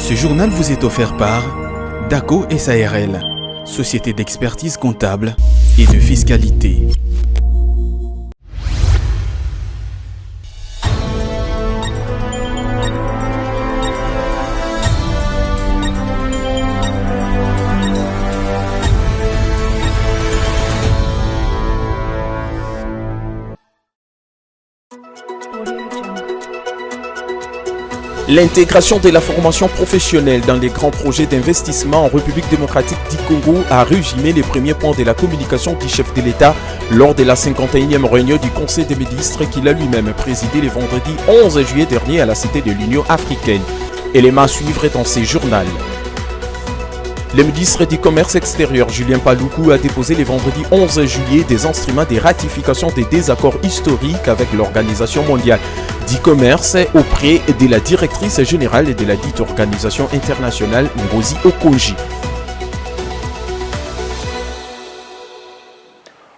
Ce journal vous est offert par DACO SARL, société d'expertise comptable et de fiscalité. L'intégration de la formation professionnelle dans les grands projets d'investissement en République démocratique du Congo a résumé les premiers points de la communication du chef de l'État lors de la 51e réunion du Conseil des ministres qu'il a lui-même présidé le vendredi 11 juillet dernier à la Cité de l'Union africaine. Élément à suivre dans ces journaux. Le ministre du Commerce extérieur, Julien Paluku, a déposé le vendredi 11 juillet des instruments de ratification des désaccords historiques avec l'Organisation mondiale du commerce auprès de la directrice générale de la dite organisation internationale, Ngozi Okonjo.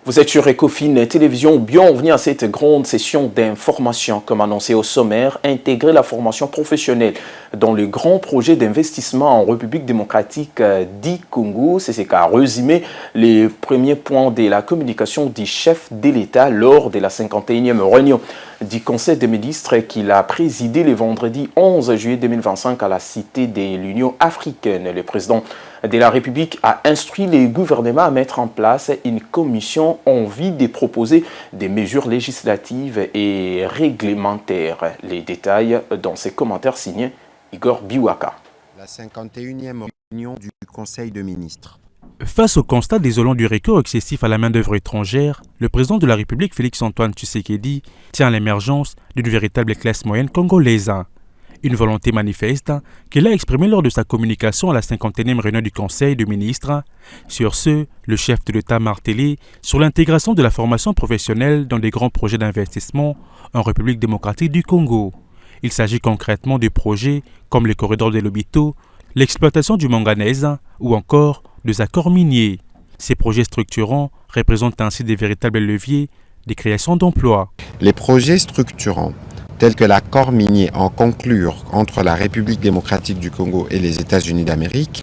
Vous êtes sur Ecofin Télévision, bienvenue à cette grande session d'information. Comme annoncé au sommaire, intégrer la formation professionnelle dans le grand projet d'investissement en République démocratique du Congo, c'est ce qu'a résumé les premiers points de la communication du chef de l'État lors de la 51e réunion du Conseil des ministres qu'il a présidé le vendredi 11 juillet 2025 à la Cité de l'Union africaine. Le président de la République a instruit les gouvernements à mettre en place une commission en vue de proposer des mesures législatives et réglementaires. Les détails dans ses commentaires signés Igor Biwaka. La 51e réunion du Conseil des ministres. Face au constat désolant du recours excessif à la main-d'œuvre étrangère, le président de la République, Félix-Antoine Tshisekedi, tient à l'émergence d'une véritable classe moyenne congolaise. Une volonté manifeste qu'il a exprimée lors de sa communication à la 51e réunion du Conseil des ministres. Sur ce, le chef de l'État martelé sur l'intégration de la formation professionnelle dans des grands projets d'investissement en République démocratique du Congo. Il s'agit concrètement de projets comme les corridors de Lobito, l'exploitation du manganèse ou encore des accords miniers. Ces projets structurants représentent ainsi des véritables leviers de création d'emplois. Les projets structurants, tels que l'accord minier en conclure entre la République démocratique du Congo et les États-Unis d'Amérique,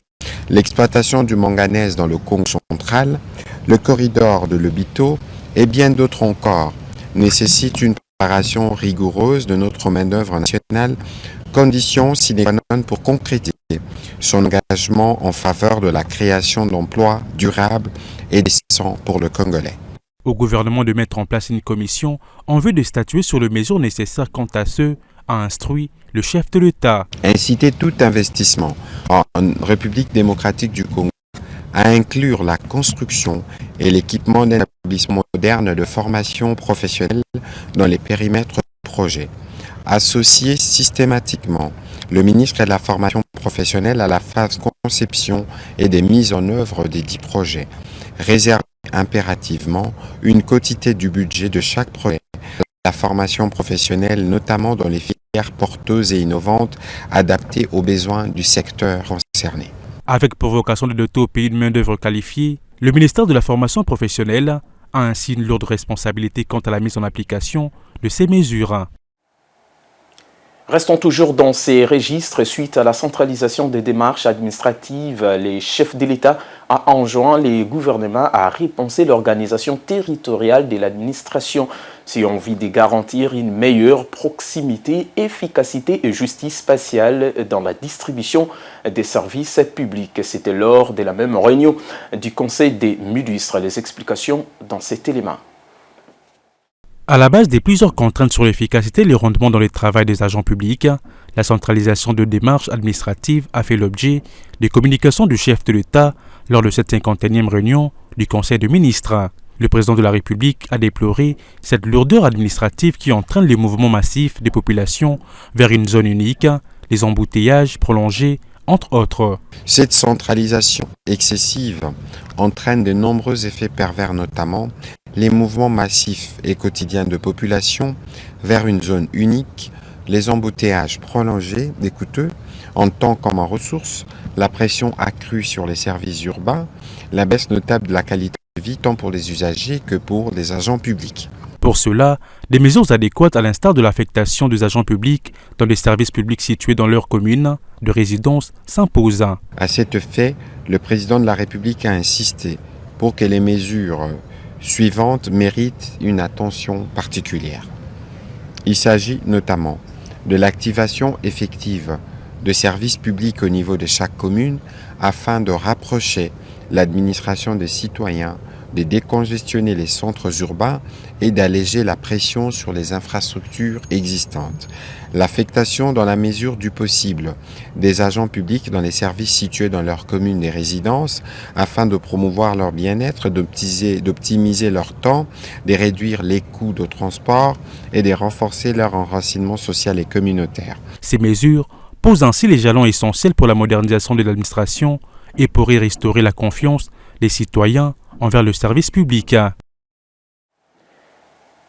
l'exploitation du manganèse dans le Congo central, le corridor de Lobito et bien d'autres encore, nécessitent une préparation rigoureuse de notre main-d'œuvre nationale, condition sine qua non pour concrétiser son engagement en faveur de la création d'emplois durables et décents pour le Congolais. Au gouvernement de mettre en place une commission en vue de statuer sur les mesures nécessaires quant à ce, a instruit le chef de l'État. Inciter tout investissement en République démocratique du Congo à inclure la construction et l'équipement d'un établissement moderne de formation professionnelle dans les périmètres du projet. Associer systématiquement le ministre de la formation professionnelle à la phase conception et des mises en œuvre des 10 projets. Réserver impérativement une quotité du budget de chaque projet de la formation professionnelle, notamment dans les filières porteuses et innovantes adaptées aux besoins du secteur concerné. Avec pour vocation de doter au pays de main-d'œuvre qualifiée, le ministère de la formation professionnelle a ainsi une lourde responsabilité quant à la mise en application de ces mesures. Restons toujours dans ces registres. Suite à la centralisation des démarches administratives, les chefs de l'État ont enjoint les gouvernements à repenser l'organisation territoriale de l'administration si on veut de garantir une meilleure proximité, efficacité et justice spatiale dans la distribution des services publics. C'était lors de la même réunion du Conseil des ministres. Les explications dans cet élément. À la base des plusieurs contraintes sur l'efficacité et le rendement dans le travail des agents publics, la centralisation de démarches administratives a fait l'objet des communications du chef de l'État lors de cette 51e réunion du Conseil des ministres. Le président de la République a déploré cette lourdeur administrative qui entraîne les mouvements massifs des populations vers une zone unique, les embouteillages prolongés, entre autres. Cette centralisation excessive entraîne de nombreux effets pervers, notamment les mouvements massifs et quotidiens de population vers une zone unique, les embouteillages prolongés et coûteux en temps comme en ressources, la pression accrue sur les services urbains, la baisse notable de la qualité de vie tant pour les usagers que pour les agents publics. Pour cela, des mesures adéquates à l'instar de l'affectation des agents publics dans des services publics situés dans leur commune de résidence s'imposent. À cet effet, le président de la République a insisté pour que les mesures suivantes méritent une attention particulière. Il s'agit notamment de l'activation effective de services publics au niveau de chaque commune afin de rapprocher l'administration des citoyens, de décongestionner les centres urbains et d'alléger la pression sur les infrastructures existantes. L'affectation dans la mesure du possible des agents publics dans les services situés dans leur commune et résidence afin de promouvoir leur bien-être, d'optimiser leur temps, de réduire les coûts de transport et de renforcer leur enracinement social et communautaire. Ces mesures posent ainsi les jalons essentiels pour la modernisation de l'administration et pour y restaurer la confiance des citoyens envers le service public.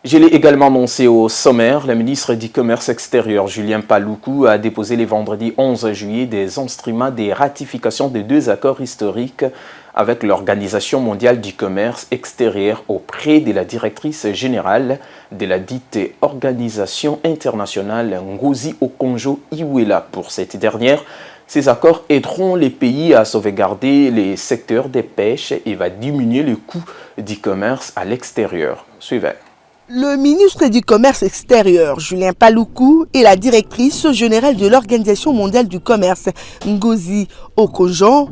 Je l'ai également annoncé au sommaire, le ministre du Commerce extérieur, Julien Paluku, a déposé le vendredi 11 juillet des instruments des ratifications des 2 accords historiques avec l'Organisation mondiale du commerce extérieur auprès de la directrice générale de la dite Organisation internationale Ngozi Okonjo-Iweala. Pour cette dernière, ces accords aideront les pays à sauvegarder les secteurs des pêches et va diminuer le coût du commerce à l'extérieur. Suivez. Le ministre du Commerce extérieur, Julien Paluku, et la directrice générale de l'Organisation mondiale du commerce, Ngozi Okonjo,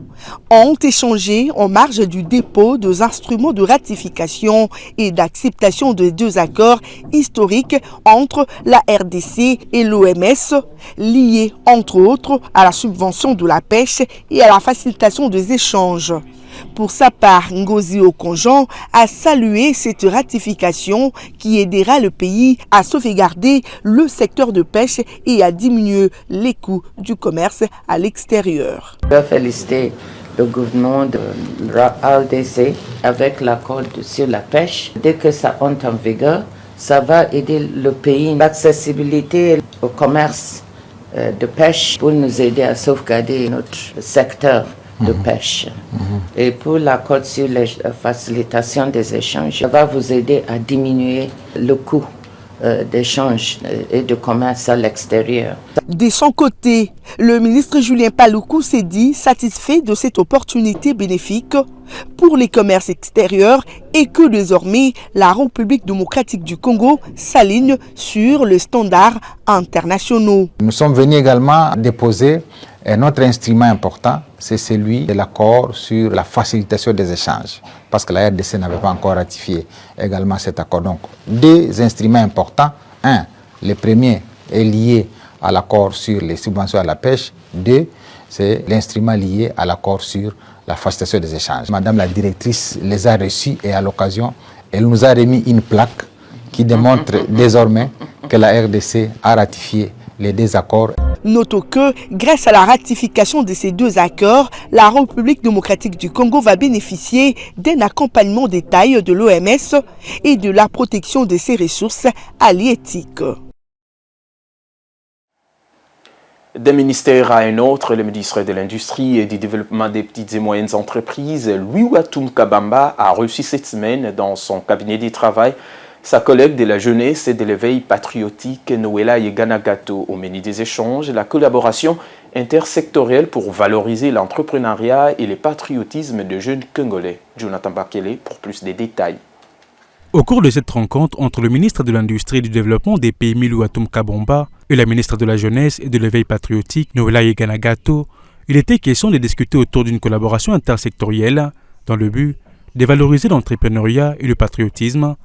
ont échangé en marge du dépôt des instruments de ratification et d'acceptation des 2 accords historiques entre la RDC et l'OMS, liés entre autres à la subvention de la pêche et à la facilitation des échanges. Pour sa part, Ngozi Okonjo a salué cette ratification qui aidera le pays à sauvegarder le secteur de pêche et à diminuer les coûts du commerce à l'extérieur. Je veux féliciter le gouvernement de la RDC avec l'accord sur la pêche. Dès que ça entre en vigueur, ça va aider le pays. L'accessibilité au commerce de pêche pour nous aider à sauvegarder notre secteur de pêche. Et pour l'accord sur la facilitation des échanges, ça va vous aider à diminuer le coût d'échange et de commerce à l'extérieur. De son côté, le ministre Julien Paluku s'est dit satisfait de cette opportunité bénéfique pour les commerces extérieurs et que désormais la République démocratique du Congo s'aligne sur les standards internationaux. Nous sommes venus également déposer un autre instrument important, c'est celui de l'accord sur la facilitation des échanges, parce que la RDC n'avait pas encore ratifié également cet accord. Donc, 2 instruments importants. Un, le premier est lié à l'accord sur les subventions à la pêche. 2, c'est l'instrument lié à l'accord sur la facilitation des échanges. Madame la directrice les a reçus et à l'occasion, elle nous a remis une plaque qui démontre désormais que la RDC a ratifié les 2 accords. Notons que, grâce à la ratification de ces 2 accords, la République démocratique du Congo va bénéficier d'un accompagnement des tailles de l'OMS et de la protection de ses ressources halieutiques. D'un ministère à un autre, le ministre de l'Industrie et du Développement des petites et moyennes entreprises, Louis Watum Kabamba, a reçu cette semaine dans son cabinet de travail sa collègue de la jeunesse et de l'éveil patriotique, Noëlla Yeganagato. Au menu des échanges, la collaboration intersectorielle pour valoriser l'entrepreneuriat et le patriotisme de jeunes Congolais. Jonathan Bakele pour plus de détails. Au cours de cette rencontre entre le ministre de l'Industrie et du Développement des PMI, Louis Watum Kabamba, et la ministre de la Jeunesse et de l'éveil patriotique, Noëlla Yeganagato, il était question de discuter autour d'une collaboration intersectorielle dans le but de valoriser l'entrepreneuriat et le patriotisme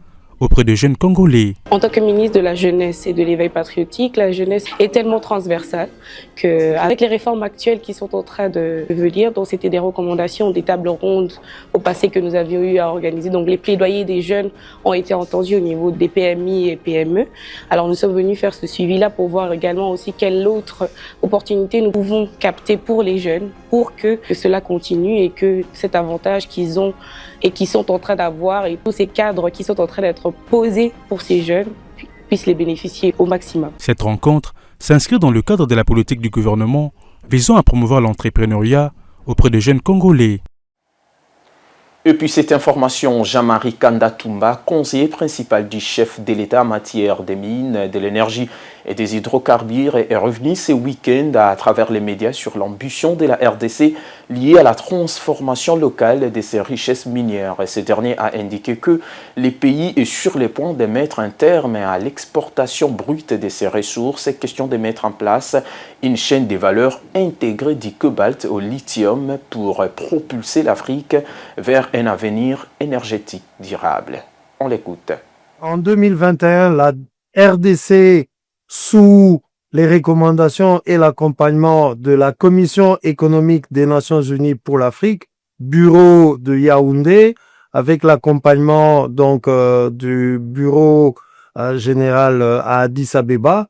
auprès de jeunes Congolais. En tant que ministre de la Jeunesse et de l'éveil patriotique, la jeunesse est tellement transversale qu'avec les réformes actuelles qui sont en train de venir, dont c'était des recommandations, des tables rondes au passé que nous avions eu à organiser, donc les plaidoyers des jeunes ont été entendus au niveau des PMI et PME. Alors nous sommes venus faire ce suivi-là pour voir également aussi quelle autre opportunité nous pouvons capter pour les jeunes, pour que cela continue et que cet avantage qu'ils ont et qui sont en train d'avoir et tous ces cadres qui sont en train d'être posés pour ces jeunes puissent les bénéficier au maximum. Cette rencontre s'inscrit dans le cadre de la politique du gouvernement visant à promouvoir l'entrepreneuriat auprès de jeunes Congolais. Et puis cette information, Jean-Marie Kandatumba, conseiller principal du chef de l'État en matière des mines, de l'énergie et des hydrocarbures, est revenu ce week-end à travers les médias sur l'ambition de la RDC liée à la transformation locale de ses richesses minières. Ce dernier a indiqué que le pays est sur le point de mettre un terme à l'exportation brute de ses ressources. Question de mettre en place une chaîne de valeur intégrée du cobalt au lithium pour propulser l'Afrique vers un avenir énergétique durable. On l'écoute. En 2021, la RDC, sous les recommandations et l'accompagnement de la Commission économique des Nations Unies pour l'Afrique, bureau de Yaoundé, avec l'accompagnement du bureau général à Addis Abeba,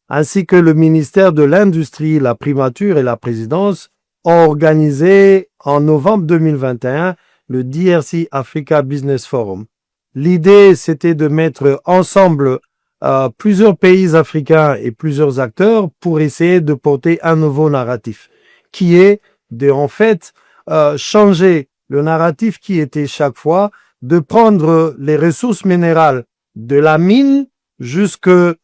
ainsi que le ministère de l'Industrie, la primature et la présidence, ont organisé en novembre 2021 le DRC Africa Business Forum. L'idée, c'était de mettre ensemble plusieurs pays africains et plusieurs acteurs pour essayer de porter un nouveau narratif, qui est de, en fait, changer le narratif qui était chaque fois de prendre les ressources minérales de la mine jusqu'au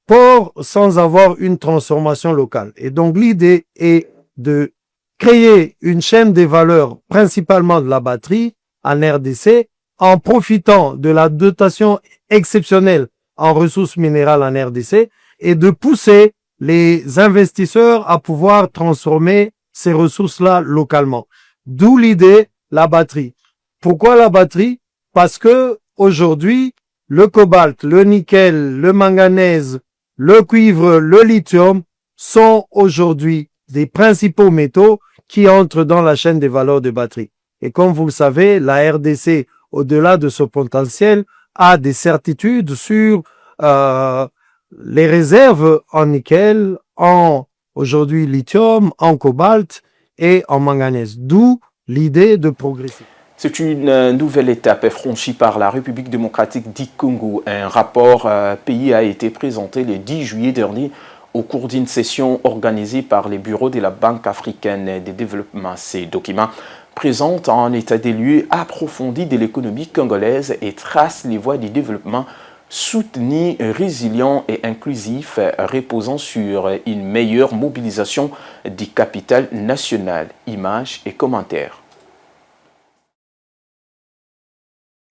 port sans avoir une transformation locale. Et donc, l'idée est de créer une chaîne des valeurs, principalement de la batterie, en RDC, en profitant de la dotation exceptionnelle en ressources minérales en RDC et de pousser les investisseurs à pouvoir transformer ces ressources-là localement. D'où l'idée, la batterie. Pourquoi la batterie? Parce que aujourd'hui, le cobalt, le nickel, le manganèse, le cuivre, le lithium sont aujourd'hui des principaux métaux qui entrent dans la chaîne des valeurs de batterie. Et comme vous le savez, la RDC, au-delà de ce potentiel, a des certitudes sur les réserves en nickel, en aujourd'hui lithium, en cobalt et en manganèse. D'où l'idée de progresser. C'est une nouvelle étape franchie par la République démocratique du Congo. Un rapport pays a été présenté le 10 juillet dernier au cours d'une session organisée par les bureaux de la Banque africaine de développement. Ces documents présentent un état des lieux approfondi de l'économie congolaise et tracent les voies du développement soutenu, résilient et inclusif, reposant sur une meilleure mobilisation du capital national. Images et commentaires.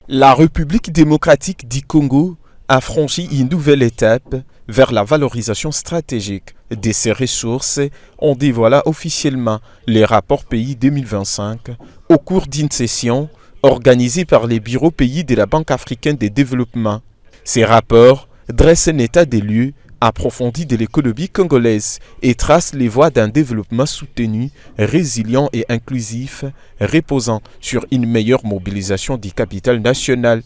La République démocratique du Congo a franchi une nouvelle étape vers la valorisation stratégique de ses ressources. On dévoila officiellement les rapports pays 2025 au cours d'une session organisée par les bureaux pays de la Banque africaine de développement. Ces rapports dressent un état des lieux approfondi de l'économie congolaise et tracent les voies d'un développement soutenu, résilient et inclusif, reposant sur une meilleure mobilisation du capital national.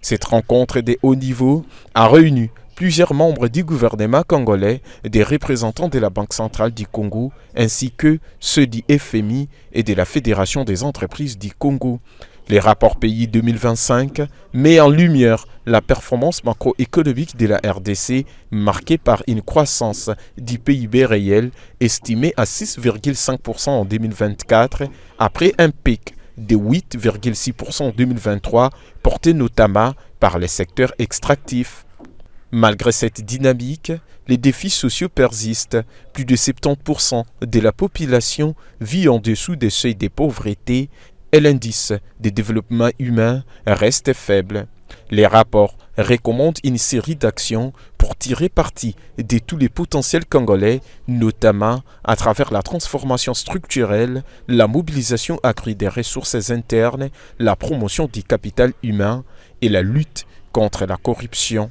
Cette rencontre de haut niveau a réuni plusieurs membres du gouvernement congolais, des représentants de la Banque centrale du Congo, ainsi que ceux du FMI et de la Fédération des entreprises du Congo. Les rapports pays 2025 met en lumière la performance macroéconomique de la RDC marquée par une croissance du PIB réel estimée à 6,5% en 2024 après un pic de 8,6% en 2023 porté notamment par les secteurs extractifs. Malgré cette dynamique, les défis sociaux persistent. Plus de 70% de la population vit en dessous des seuils de pauvreté et l'indice de développement humain reste faible. Les rapports recommandent une série d'actions pour tirer parti de tous les potentiels congolais, notamment à travers la transformation structurelle, la mobilisation accrue des ressources internes, la promotion du capital humain et la lutte contre la corruption.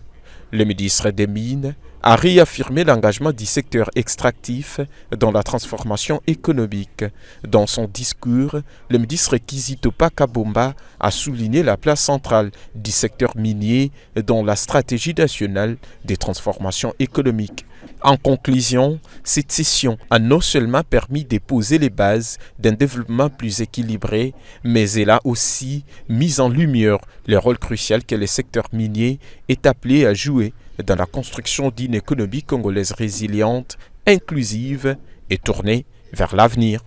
Le ministre des Mines a réaffirmé l'engagement du secteur extractif dans la transformation économique. Dans son discours, le ministre Kizito Pakabomba a souligné la place centrale du secteur minier dans la stratégie nationale de transformation économique. En conclusion, cette session a non seulement permis de poser les bases d'un développement plus équilibré, mais elle a aussi mis en lumière le rôle crucial que le secteur minier est appelé à jouer dans la construction d'une économie congolaise résiliente, inclusive et tournée vers l'avenir.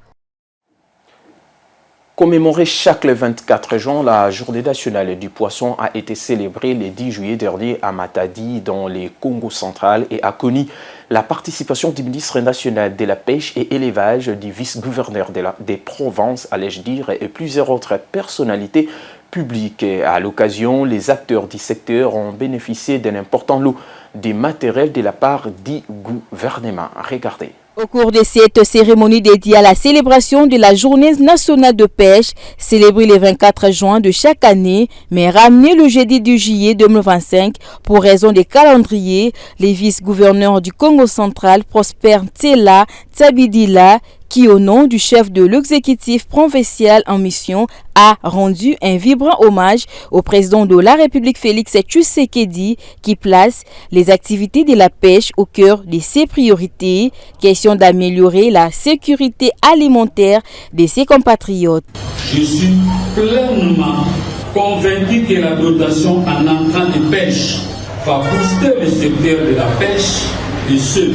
Commémorée chaque 24 juin, la journée nationale du poisson a été célébrée le 10 juillet dernier à Matadi, dans le Congo central, et a connu la participation du ministre national de la Pêche et Élevage, du vice-gouverneur des Provinces, allais-je dire, et plusieurs autres personnalités publiques. À l'occasion, les acteurs du secteur ont bénéficié d'un important lot de matériel de la part du gouvernement. Regardez. Au cours de cette cérémonie dédiée à la célébration de la Journée nationale de pêche, célébrée le 24 juin de chaque année, mais ramenée le jeudi 10 juillet 2025 pour raison des calendriers, les vice-gouverneurs du Congo central, Prosper Tsela Tsabidila, qui au nom du chef de l'exécutif provincial en mission a rendu un vibrant hommage au président de la République Félix Tshisekedi, qui place les activités de la pêche au cœur de ses priorités, question d'améliorer la sécurité alimentaire de ses compatriotes. Je suis pleinement convaincu que la dotation en entrant de pêche va booster le secteur de la pêche et ce,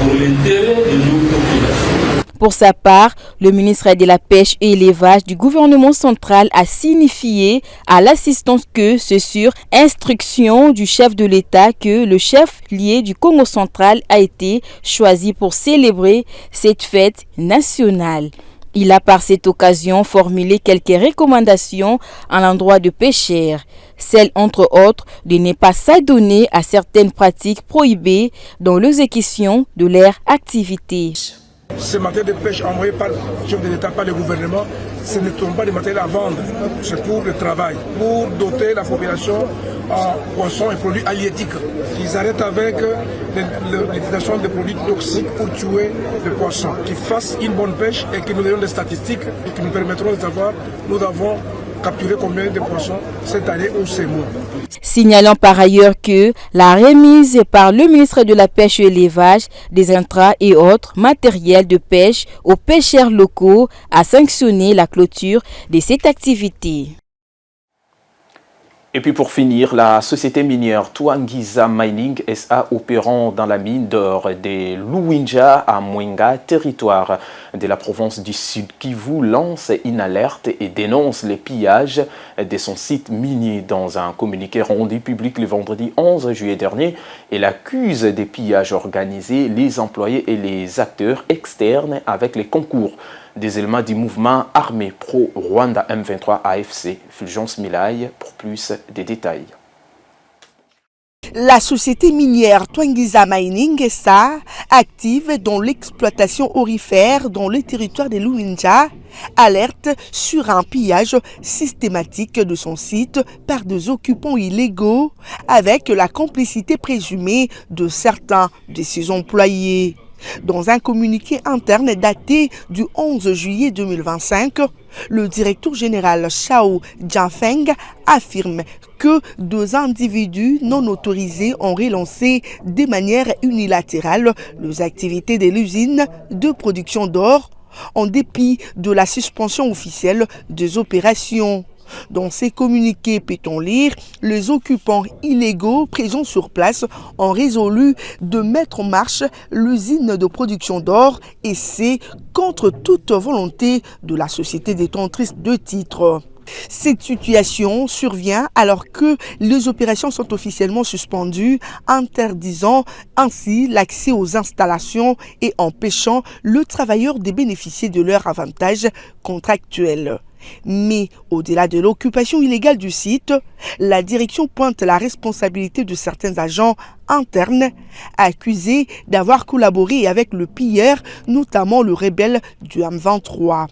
pour l'intérêt de nos populations. Pour sa part, le ministre de la Pêche et Élevage du gouvernement central a signifié à l'assistance que c'est sur instruction du chef de l'État que le chef-lieu du Congo central a été choisi pour célébrer cette fête nationale. Il a par cette occasion formulé quelques recommandations à l'endroit de pêcheurs, celle entre autres de ne pas s'adonner à certaines pratiques prohibées dans l'exécution de leur activité. Ces matériels de pêche envoyés par le chef de l'État, par le gouvernement, ce ne sont pas des matériels à vendre, c'est pour le travail, pour doter la population en poissons et produits halieutiques. Ils arrêtent avec l'utilisation de produits toxiques pour tuer les poissons, qu'ils fassent une bonne pêche et que nous ayons des statistiques qui nous permettront de savoir nous avons capturé combien de poissons cette année ou ces mois. Signalant par ailleurs que la remise par le ministre de la Pêche et l'Élevage des intrants et autres matériels de pêche aux pêcheurs locaux a sanctionné la clôture de cette activité. Et puis pour finir, la société minière Twangiza Mining SA, opérant dans la mine d'or de Luwinja à Mwenga, territoire de la province du Sud Kivu, lance une alerte et dénonce les pillages de son site minier. Dans un communiqué rendu public le vendredi 11 juillet dernier, elle accuse des pillages organisés, les employés et les acteurs externes avec les concours des éléments du mouvement armé pro-Rwanda M23 AFC. Fulgence Milaye pour plus de détails. La société minière Twangiza Mining SA, active dans l'exploitation aurifère dans le territoire de Luwinja, alerte sur un pillage systématique de son site par des occupants illégaux avec la complicité présumée de certains de ses employés. Dans un communiqué interne daté du 11 juillet 2025, le directeur général Shao Jianfeng affirme que deux individus non autorisés ont relancé de manière unilatérale les activités de l'usine de production d'or en dépit de la suspension officielle des opérations. Dans ces communiqués, peut-on lire, les occupants illégaux présents sur place ont résolu de mettre en marche l'usine de production d'or et c'est contre toute volonté de la société détentrice de titres. Cette situation survient alors que les opérations sont officiellement suspendues, interdisant ainsi l'accès aux installations et empêchant le travailleur de bénéficier de leurs avantages contractuels. Mais au-delà de l'occupation illégale du site, la direction pointe la responsabilité de certains agents internes accusés d'avoir collaboré avec le pilleur, notamment le rebelle du M23.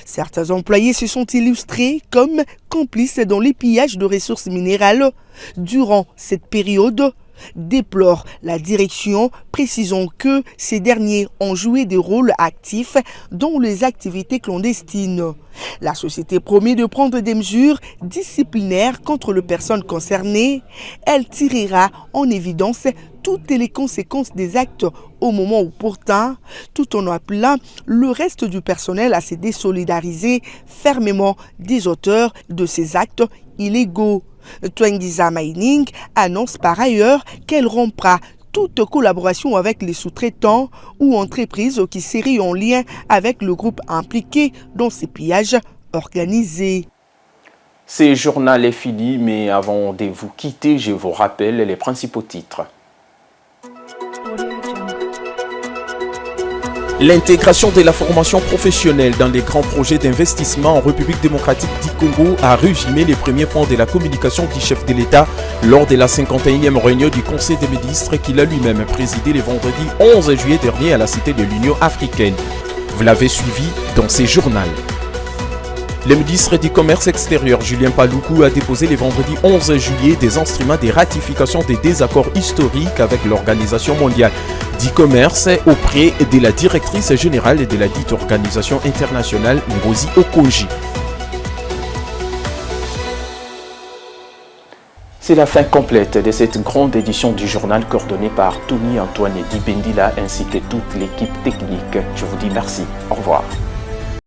Certains employés se sont illustrés comme complices dans les pillages de ressources minérales durant cette période, déplore la direction, précisant que ces derniers ont joué des rôles actifs dans les activités clandestines. La société promet de prendre des mesures disciplinaires contre les personnes concernées. Elle tirera en évidence toutes les conséquences des actes au moment opportun, tout en appelant le reste du personnel à se désolidariser fermement des auteurs de ces actes illégaux. Twangiza Mining annonce par ailleurs qu'elle rompra toute collaboration avec les sous-traitants ou entreprises qui seraient en lien avec le groupe impliqué dans ces pillages organisés. Ce journal est fini, mais avant de vous quitter, je vous rappelle les principaux titres. L'intégration de la formation professionnelle dans les grands projets d'investissement en République démocratique du Congo a résumé les premiers points de la communication du chef de l'État lors de la 51e réunion du Conseil des ministres qu'il a lui-même présidé le vendredi 11 juillet dernier à la Cité de l'Union africaine. Vous l'avez suivi dans ces journaux. Le ministre du Commerce extérieur, Julien Paluku, a déposé le vendredi 11 juillet des instruments de ratification des désaccords historiques avec l'Organisation mondiale du commerce auprès de la directrice générale de la dite organisation internationale, Ngozi Okonjo. C'est la fin complète de cette grande édition du journal coordonnée par Tony Antoine Dibendila ainsi que toute l'équipe technique. Je vous dis merci. Au revoir.